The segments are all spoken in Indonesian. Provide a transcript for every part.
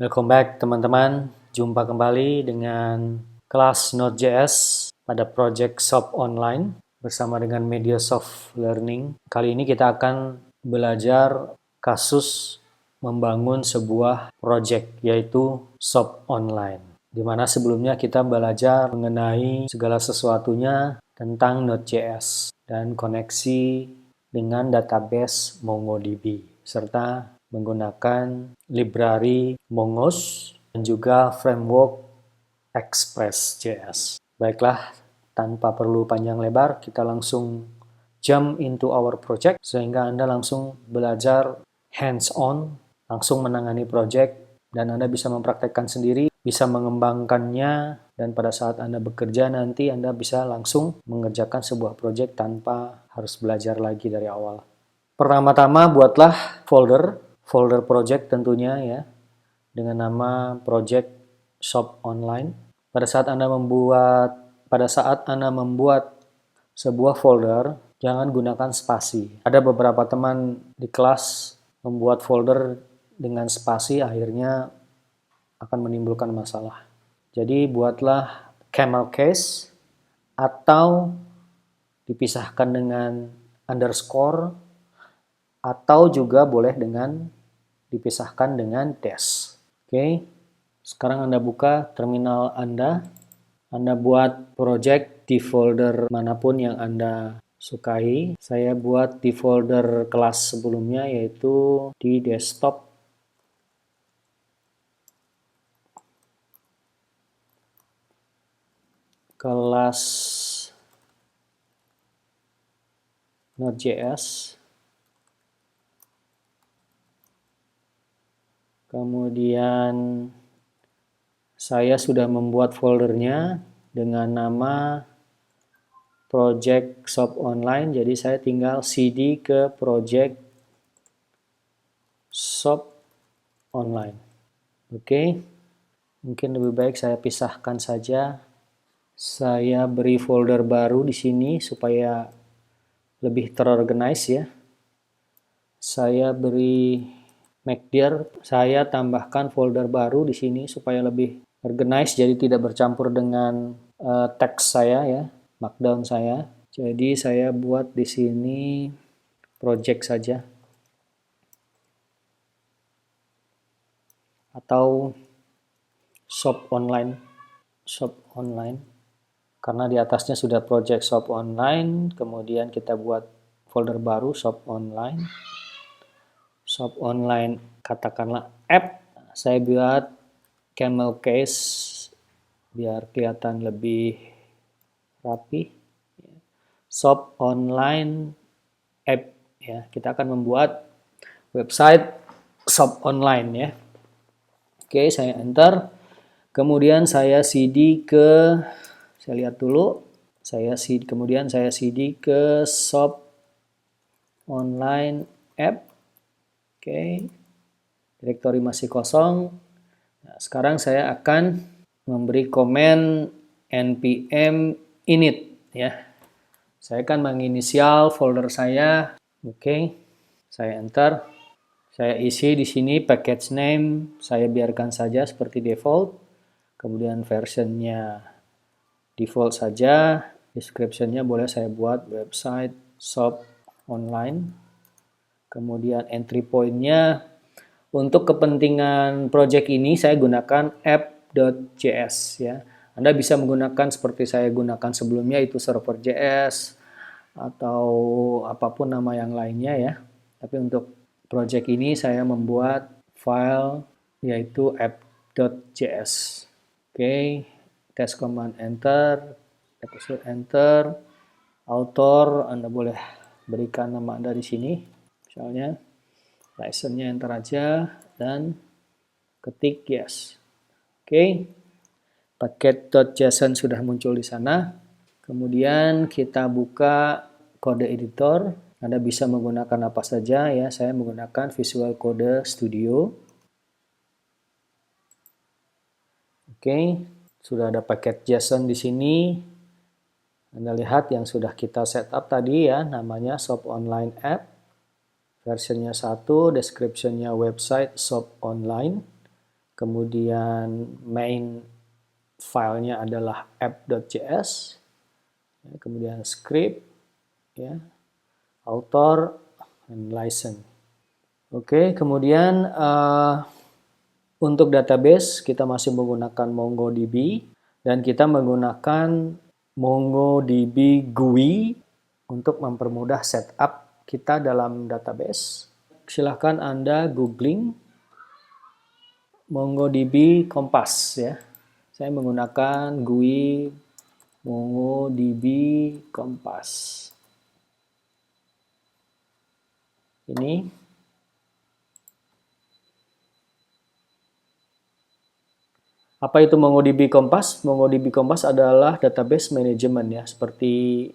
Welcome back teman-teman, jumpa kembali dengan kelas Node.js pada project Shop Online bersama dengan Mediasoft Learning. Kali ini kita akan belajar kasus membangun sebuah project yaitu Shop Online. Di mana sebelumnya kita belajar mengenai segala sesuatunya tentang Node.js dan koneksi dengan database MongoDB serta menggunakan library Mongoose dan juga framework Express.js. Baiklah, tanpa perlu panjang lebar, kita langsung jump into our project sehingga Anda langsung belajar hands-on, langsung menangani project, dan Anda bisa mempraktekkan sendiri, bisa mengembangkannya, dan pada saat Anda bekerja nanti Anda bisa langsung mengerjakan sebuah project tanpa harus belajar lagi dari awal. Pertama-tama buatlah folder project tentunya ya, dengan nama project Shop Online. Pada saat Anda membuat sebuah folder, jangan gunakan spasi. Ada beberapa teman di kelas membuat folder dengan spasi, akhirnya akan menimbulkan masalah. Jadi buatlah camel case atau dipisahkan dengan underscore, atau juga boleh dipisahkan dengan dash. Oke, sekarang Anda buka terminal Anda buat project di folder manapun yang Anda sukai. Saya buat di folder kelas sebelumnya, yaitu di desktop. Kelas Node.js. Kemudian saya sudah membuat foldernya dengan nama Project Shop Online. Jadi saya tinggal cd ke Project Shop Online. Oke. Mungkin lebih baik saya pisahkan saja. Saya beri folder baru di sini supaya lebih terorganize ya. Saya beri MacDir, saya tambahkan folder baru di sini supaya lebih organize, jadi tidak bercampur dengan teks saya ya, markdown saya. Jadi saya buat di sini project saja, atau shop online, karena di atasnya sudah project shop online. Kemudian kita buat folder baru shop online. Shop online, katakanlah app. Saya buat camel case biar kelihatan lebih rapi. Shop online app ya. Kita akan membuat website shop online ya. Oke, saya enter. Kemudian saya cd ke, saya lihat dulu. Kemudian saya cd ke shop online app. Oke, direktori masih kosong. Nah, sekarang saya akan memberi komen npm init ya. Saya akan menginisial folder saya. Oke, saya enter. Saya isi di sini package name, saya biarkan saja seperti default. Kemudian versionnya default saja. Description-nya boleh saya buat website shop online. Kemudian entry point-nya, untuk kepentingan project ini saya gunakan app.js ya. Anda bisa menggunakan seperti saya gunakan sebelumnya, itu server.js atau apapun nama yang lainnya ya. Tapi untuk project ini saya membuat file yaitu app.js. Oke, test command enter, episode enter, author Anda boleh berikan nama Anda di sini. Misalnya, license-nya enter aja dan ketik yes. Oke, paket.json sudah muncul di sana. Kemudian kita buka kode editor. Anda bisa menggunakan apa saja ya. Saya menggunakan Visual Code Studio. Oke, sudah ada paket JSON di sini. Anda lihat yang sudah kita setup tadi ya, namanya Shop Online App. Versionnya 1, description-nya website shop online. kemudian main filenya adalah app.js, kemudian script, ya, author, and license. Oke, kemudian untuk database kita masih menggunakan MongoDB dan kita menggunakan MongoDB GUI untuk mempermudah setup kita dalam database. Silahkan Anda googling MongoDB Compass ya. Saya menggunakan GUI MongoDB Compass. Ini. Apa itu MongoDB Compass? MongoDB Compass adalah database management ya, seperti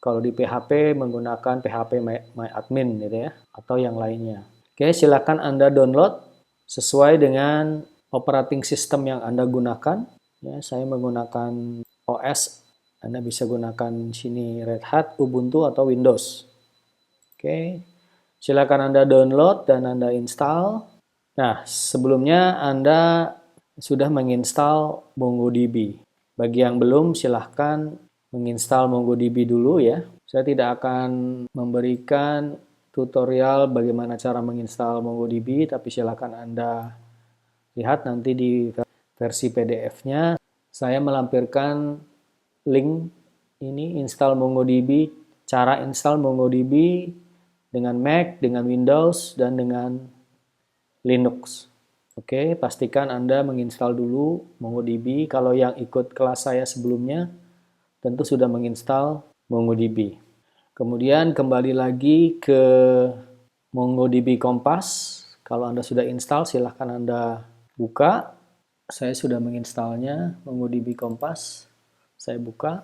kalau di PHP menggunakan PHP MyAdmin gitu ya, atau yang lainnya. Oke, silakan Anda download sesuai dengan operating system yang Anda gunakan. Ya, saya menggunakan OS, Anda bisa gunakan sini Red Hat, Ubuntu, atau Windows. Oke, silakan Anda download dan Anda install. Nah, sebelumnya Anda sudah menginstal MongoDB. Bagi yang belum, silahkan menginstal MongoDB dulu ya. Saya tidak akan memberikan tutorial bagaimana cara menginstal MongoDB, tapi silahkan Anda lihat nanti di versi PDF-nya. Saya melampirkan link ini, install MongoDB, cara install MongoDB dengan Mac, dengan Windows, dan dengan Linux. Oke, pastikan Anda menginstal dulu MongoDB. Kalau yang ikut kelas saya sebelumnya, tentu sudah menginstal MongoDB. Kemudian kembali lagi ke MongoDB Compass. Kalau Anda sudah install, silahkan Anda buka. Saya sudah menginstalnya, MongoDB Compass. Saya buka.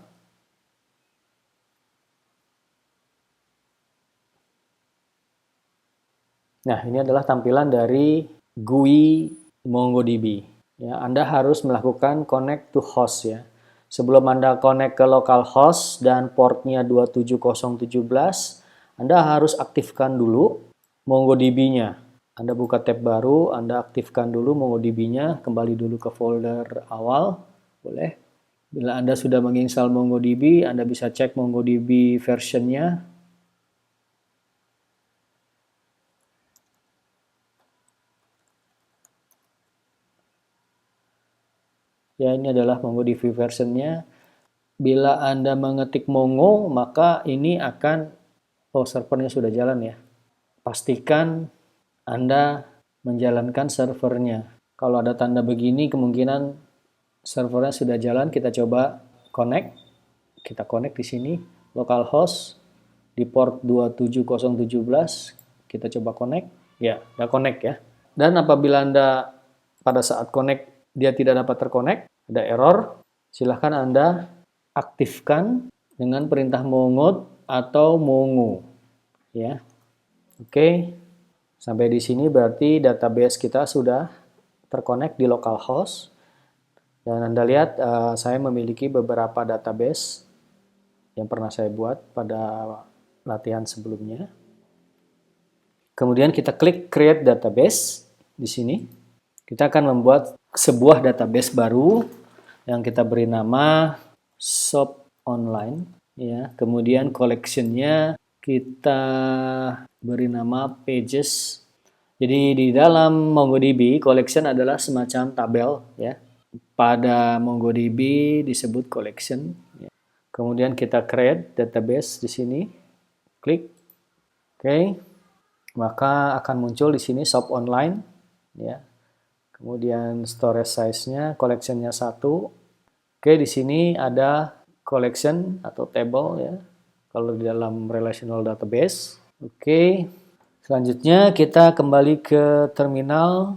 Nah, ini adalah tampilan dari GUI MongoDB. Ya, Anda harus melakukan connect to host ya. Sebelum Anda connect ke localhost dan portnya 27017, Anda harus aktifkan dulu MongoDB-nya. Anda buka tab baru, Anda aktifkan dulu MongoDB-nya, kembali dulu ke folder awal, boleh. Bila Anda sudah menginstal MongoDB, Anda bisa cek MongoDB versionnya. Ya, ini adalah MongoDB versionnya. Bila Anda mengetik Mongo, maka ini akan, servernya sudah jalan ya. Pastikan Anda menjalankan servernya. Kalau ada tanda begini, kemungkinan servernya sudah jalan. Kita coba connect. Kita connect di sini, localhost di port 27017. Kita coba connect. Ya, udah connect ya. Dan apabila Anda pada saat connect dia tidak dapat terconnect, ada error, silahkan Anda aktifkan dengan perintah mongo atau mongo. Ya, oke. Sampai di sini berarti database kita sudah terconnect di localhost. Dan Anda lihat saya memiliki beberapa database yang pernah saya buat pada latihan sebelumnya. Kemudian kita klik Create Database di sini. Kita akan membuat sebuah database baru yang kita beri nama Shop Online. Ya, kemudian collection-nya kita beri nama Pages. Jadi di dalam MongoDB, collection adalah semacam tabel. Ya. Pada MongoDB disebut collection. Ya. Kemudian kita create database di sini. Klik. Oke. Maka akan muncul di sini Shop Online. Ya. Kemudian storage size-nya, collection-nya 1. Oke, di sini ada collection atau table ya. Kalau di dalam relational database. Oke. Selanjutnya kita kembali ke terminal.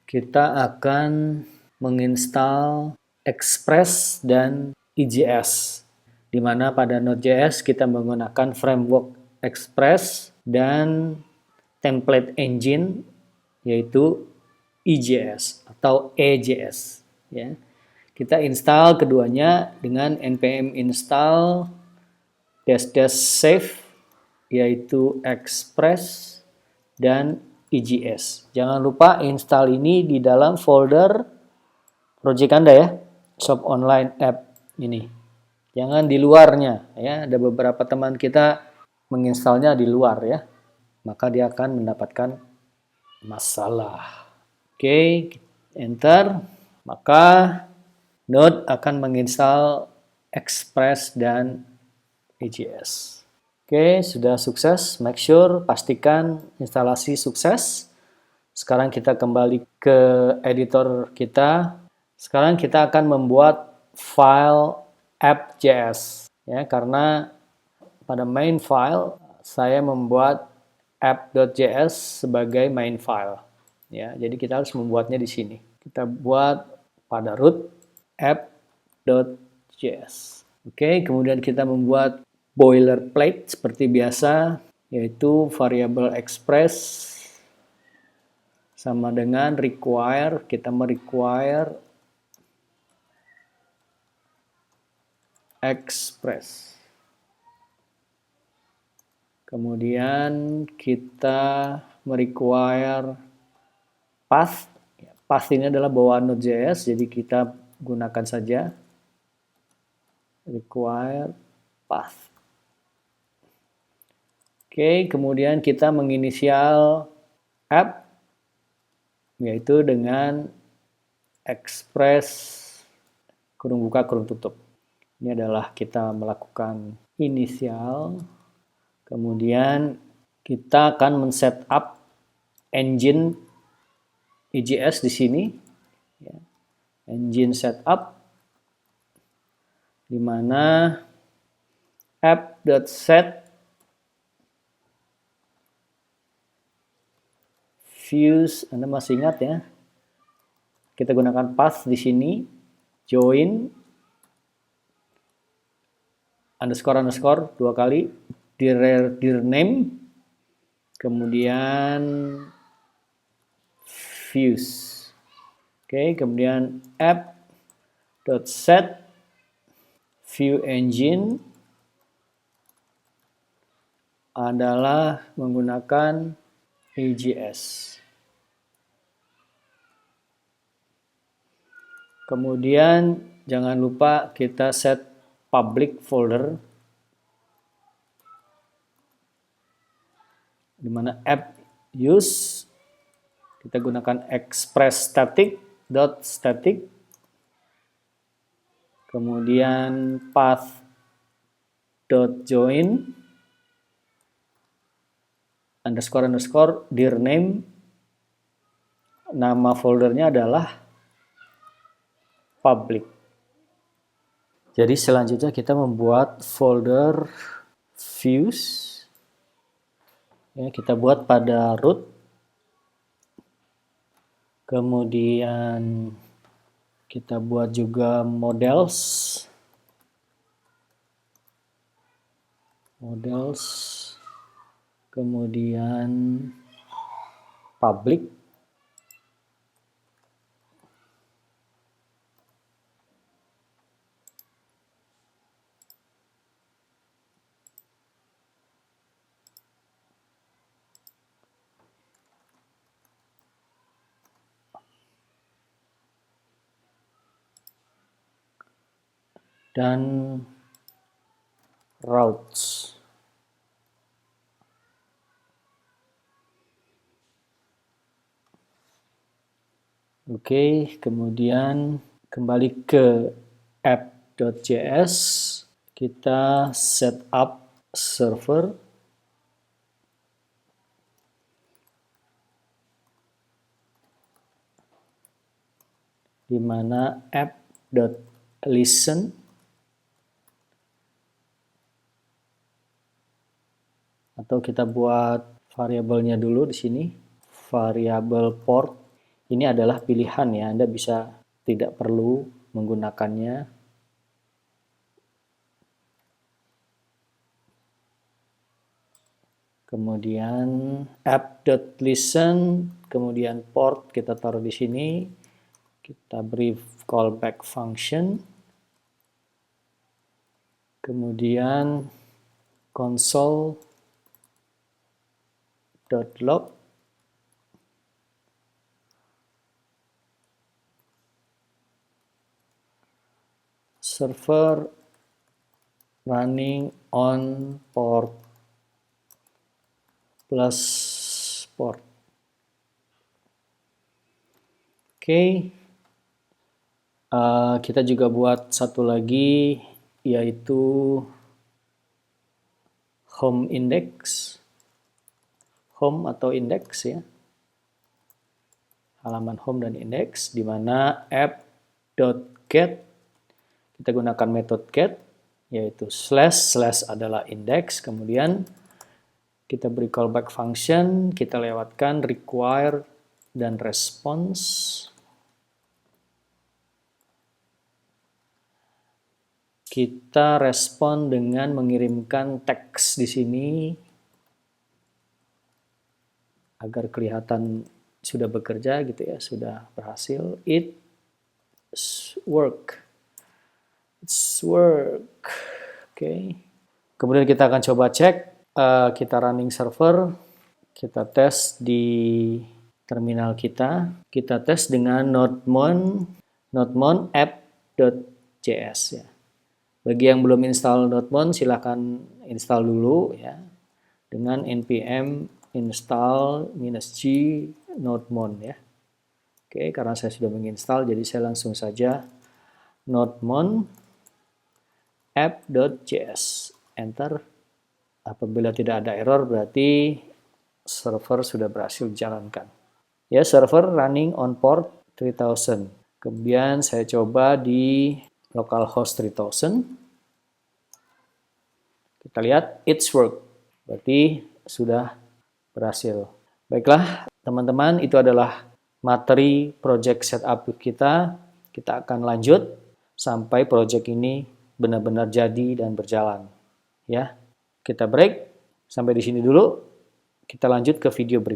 Kita akan menginstal Express dan EJS. Di mana pada Node.js kita menggunakan framework Express dan template engine yaitu EJS atau EJS ya. Kita install keduanya dengan npm install --save yaitu Express dan EJS. Jangan lupa install ini di dalam folder project Anda ya, shop online app ini. Jangan di luarnya ya. Ada beberapa teman kita menginstalnya di luar ya. Maka dia akan mendapatkan masalah. Oke, enter. Maka Node akan menginstal Express dan EJS. Oke, sudah sukses. Make sure, pastikan instalasi sukses. Sekarang kita kembali ke editor kita. Sekarang kita akan membuat file app.js. Ya, karena pada main file, saya membuat app.js sebagai main file. Ya, jadi kita harus membuatnya di sini. Kita buat pada root app.js. Oke, kemudian kita membuat boilerplate seperti biasa, yaitu variabel express sama dengan require, kita merequire express. Kemudian kita merequire path. Path ini adalah bawaan Node.js, jadi kita gunakan saja require path. Oke, kemudian kita menginisial app, yaitu dengan express kurung buka kurung tutup. Ini adalah kita melakukan inisial, kemudian kita akan men-setup engine EJS di sini, engine setup, di mana app.set views, Anda masih ingat ya? Kita gunakan path di sini, join underscore dua kali, dir name, kemudian views. Oke, kemudian app.set view engine adalah menggunakan EJS. Kemudian jangan lupa kita set public folder, di mana app use kita gunakan express static, kemudian path.join underscore dir name, nama foldernya adalah public. Jadi selanjutnya kita membuat folder views. Ya, kita buat pada root. Kemudian kita buat juga models. Kemudian public. Dan routes. Oke, kemudian kembali ke app.js, kita set up server, di mana app.listen atau kita buat variabelnya dulu di sini, variabel port. Ini adalah pilihan ya, Anda bisa tidak perlu menggunakannya. Kemudian app.listen, kemudian port kita taruh di sini. Kita beri callback function. Kemudian console.log server running on port plus port. Oke. Kita juga buat satu lagi, yaitu home index. Home atau index ya. Halaman home dan index, di mana app.get kita gunakan metode get, yaitu slash adalah index, kemudian kita beri callback function, kita lewatkan require dan response. Kita respon dengan mengirimkan teks di sini agar kelihatan sudah bekerja gitu ya, sudah berhasil. It's work. Oke. Kemudian kita akan coba cek, kita running server, kita tes di terminal kita tes dengan nodemon app.js ya. Bagi yang belum install nodemon, silahkan install dulu ya dengan npm install -g nodemon ya. Oke, karena saya sudah menginstal, jadi saya langsung saja nodemon app.js, enter. Apabila tidak ada error, berarti server sudah berhasil dijalankan. Ya, server running on port 3000. Kemudian saya coba di localhost 3000. Kita lihat it's work. Berarti sudah berhasil. Baiklah, teman-teman, itu adalah materi project setup kita. Kita akan lanjut sampai project ini benar-benar jadi dan berjalan. Ya, kita break sampai di sini dulu. Kita lanjut ke video berikutnya.